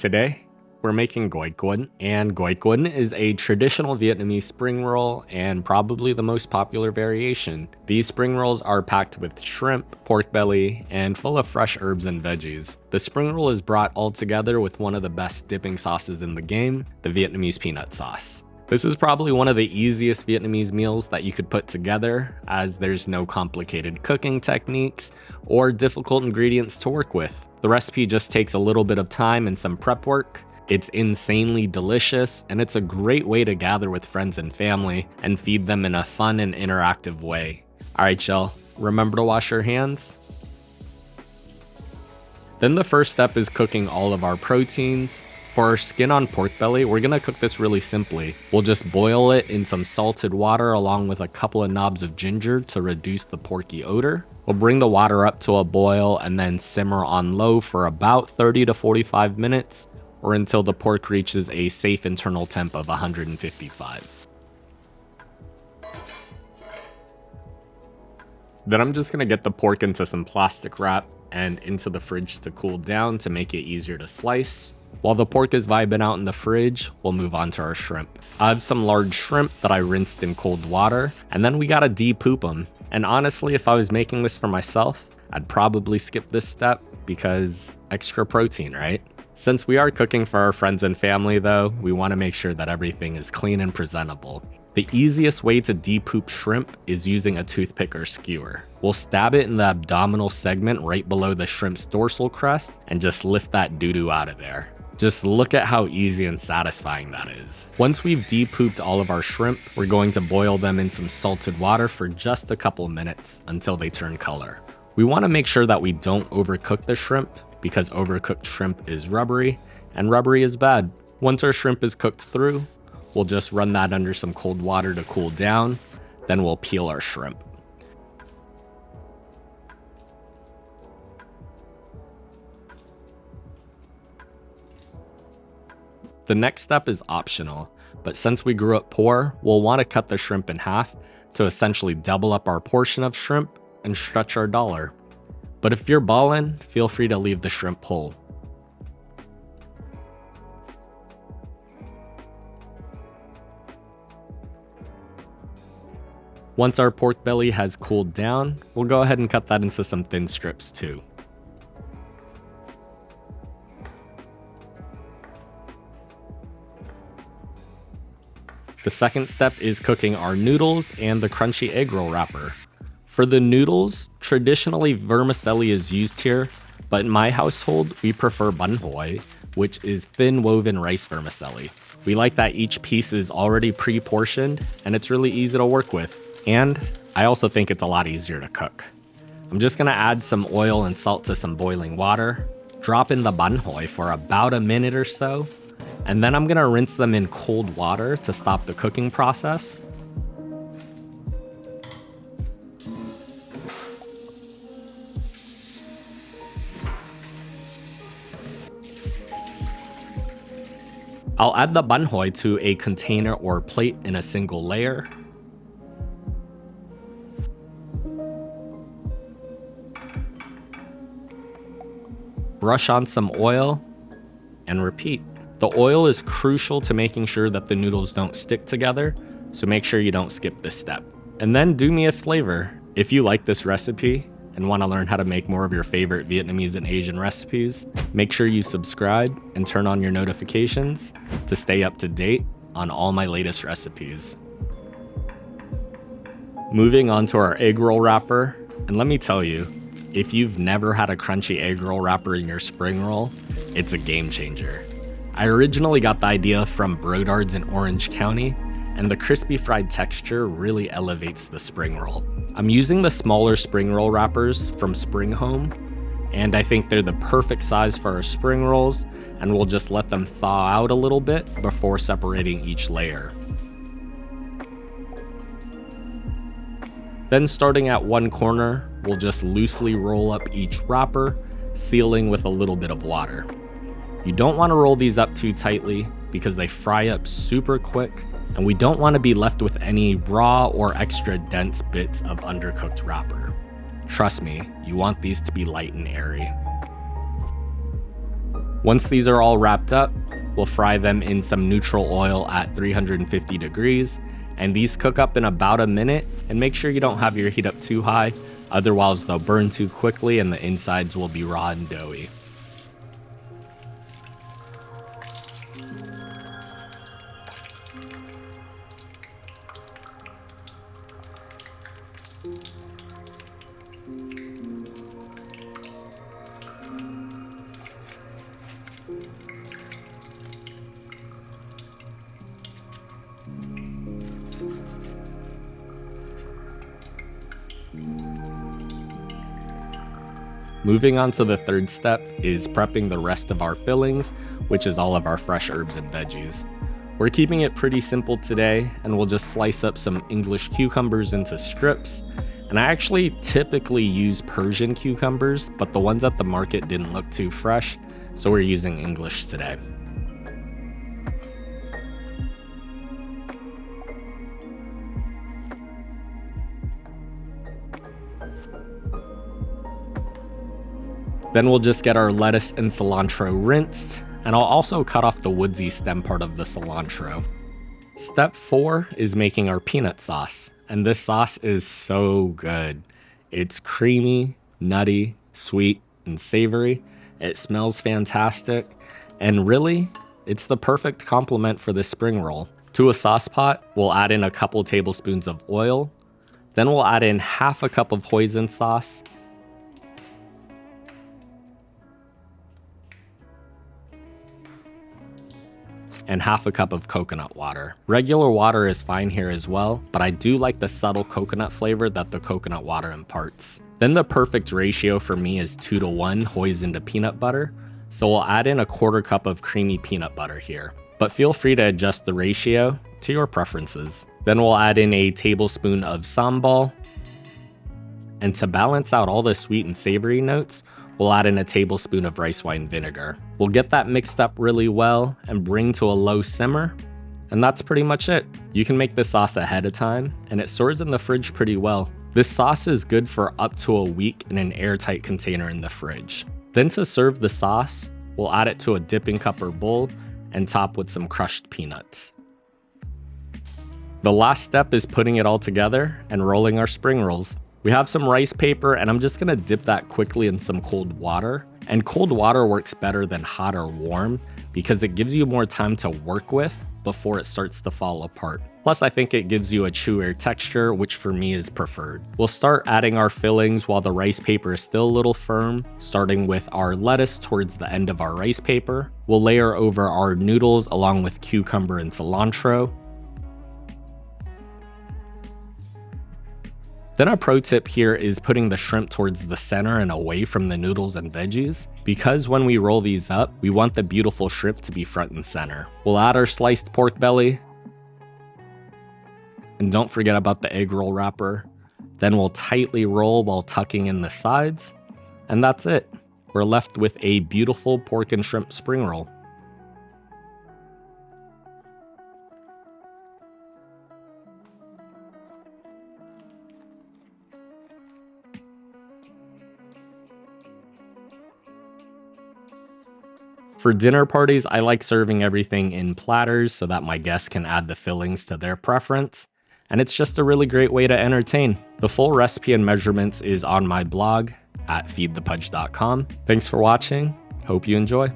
Today, we're making goi cuốn, and goi cuốn is a traditional Vietnamese spring roll and probably the most popular variation. These spring rolls are packed with shrimp, pork belly, and full of fresh herbs and veggies. The spring roll is brought all together with one of the best dipping sauces in the game, the Vietnamese peanut sauce. This is probably one of the easiest Vietnamese meals that you could put together, as there's no complicated cooking techniques or difficult ingredients to work with. The recipe just takes a little bit of time and some prep work. It's insanely delicious, and it's a great way to gather with friends and family and feed them in a fun and interactive way. Alright y'all, remember to wash your hands? Then the first step is cooking all of our proteins. For our skin on pork belly, we're gonna cook this really simply. We'll just boil it in some salted water along with a couple of knobs of ginger to reduce the porky odor. We'll bring the water up to a boil and then simmer on low for about 30 to 45 minutes or until the pork reaches a safe internal temp of 155. Then I'm just gonna get the pork into some plastic wrap and into the fridge to cool down to make it easier to slice. While the pork is vibing out in the fridge, we'll move on to our shrimp. I have some large shrimp that I rinsed in cold water, and then we gotta de-poop them. And honestly, if I was making this for myself, I'd probably skip this step because extra protein, right? Since we are cooking for our friends and family though, we wanna make sure that everything is clean and presentable. The easiest way to de-poop shrimp is using a toothpick or skewer. We'll stab it in the abdominal segment right below the shrimp's dorsal crest and just lift that doo-doo out of there. Just look at how easy and satisfying that is. Once we've de-pooped all of our shrimp, we're going to boil them in some salted water for just a couple minutes until they turn color. We want to make sure that we don't overcook the shrimp because overcooked shrimp is rubbery, and rubbery is bad. Once our shrimp is cooked through, we'll just run that under some cold water to cool down, then we'll peel our shrimp. The next step is optional, but since we grew up poor, we'll want to cut the shrimp in half to essentially double up our portion of shrimp and stretch our dollar. But if you're ballin', feel free to leave the shrimp whole. Once our pork belly has cooled down, we'll go ahead and cut that into some thin strips too. The second step is cooking our noodles and the crunchy Eggroll Wrapper. For the noodles, traditionally vermicelli is used here, but in my household, we prefer bun hoi, which is thin woven rice vermicelli. We like that each piece is already pre-portioned and it's really easy to work with. And I also think it's a lot easier to cook. I'm just gonna add some oil and salt to some boiling water, drop in the bun hoi for about a minute or so, and then I'm gonna rinse them in cold water to stop the cooking process. I'll add the bun hoi to a container or plate in a single layer. Brush on some oil and repeat. The oil is crucial to making sure that the noodles don't stick together, so make sure you don't skip this step. And then do me a favor. If you like this recipe and want to learn how to make more of your favorite Vietnamese and Asian recipes, make sure you subscribe and turn on your notifications to stay up to date on all my latest recipes. Moving on to our egg roll wrapper, and let me tell you, if you've never had a crunchy egg roll wrapper in your spring roll, it's a game changer. I originally got the idea from Brodards in Orange County, and the crispy fried texture really elevates the spring roll. I'm using the smaller spring roll wrappers from Spring Home, and I think they're the perfect size for our spring rolls, and we'll just let them thaw out a little bit before separating each layer. Then starting at one corner, we'll just loosely roll up each wrapper, sealing with a little bit of water. You don't want to roll these up too tightly because they fry up super quick, and we don't want to be left with any raw or extra dense bits of undercooked wrapper. Trust me, you want these to be light and airy. Once these are all wrapped up, we'll fry them in some neutral oil at 350 degrees, and these cook up in about a minute, and make sure you don't have your heat up too high, otherwise they'll burn too quickly and the insides will be raw and doughy. Moving on to the third step is prepping the rest of our fillings, which is all of our fresh herbs and veggies. We're keeping it pretty simple today, and we'll just slice up some English cucumbers into strips. And I actually typically use Persian cucumbers, but the ones at the market didn't look too fresh, so we're using English today. Then we'll just get our lettuce and cilantro rinsed, and I'll also cut off the woodsy stem part of the cilantro. Step 4 is making our peanut sauce, and this sauce is so good. It's creamy, nutty, sweet, and savory. It smells fantastic, and really, it's the perfect complement for this spring roll. To a sauce pot, we'll add in a couple tablespoons of oil, then we'll add in half a cup of hoisin sauce, and half a cup of coconut water. Regular water is fine here as well, but I do like the subtle coconut flavor that the coconut water imparts. Then the perfect ratio for me is 2:1 hoisin to peanut butter, so we'll add in a quarter cup of creamy peanut butter here. But feel free to adjust the ratio to your preferences. Then we'll add in a tablespoon of sambal, and to balance out all the sweet and savory notes, we'll add in a tablespoon of rice wine vinegar. We'll get that mixed up really well and bring to a low simmer, and that's pretty much it. You can make this sauce ahead of time, and it stores in the fridge pretty well. This sauce is good for up to a week in an airtight container in the fridge. Then to serve the sauce, we'll add it to a dipping cup or bowl and top with some crushed peanuts. The last step is putting it all together and rolling our spring rolls. We have some rice paper, and I'm just gonna dip that quickly in some cold water. And cold water works better than hot or warm because it gives you more time to work with before it starts to fall apart. Plus, I think it gives you a chewier texture, which for me is preferred. We'll start adding our fillings while the rice paper is still a little firm, starting with our lettuce towards the end of our rice paper. We'll layer over our noodles along with cucumber and cilantro. Then a pro tip here is putting the shrimp towards the center and away from the noodles and veggies, because when we roll these up, we want the beautiful shrimp to be front and center. We'll add our sliced pork belly, and don't forget about the Eggroll Wrapper. Then we'll tightly roll while tucking in the sides, and that's it. We're left with a beautiful pork and shrimp spring roll. For dinner parties, I like serving everything in platters so that my guests can add the fillings to their preference, and it's just a really great way to entertain. The full recipe and measurements is on my blog at feedthepudge.com. Thanks for watching. Hope you enjoy.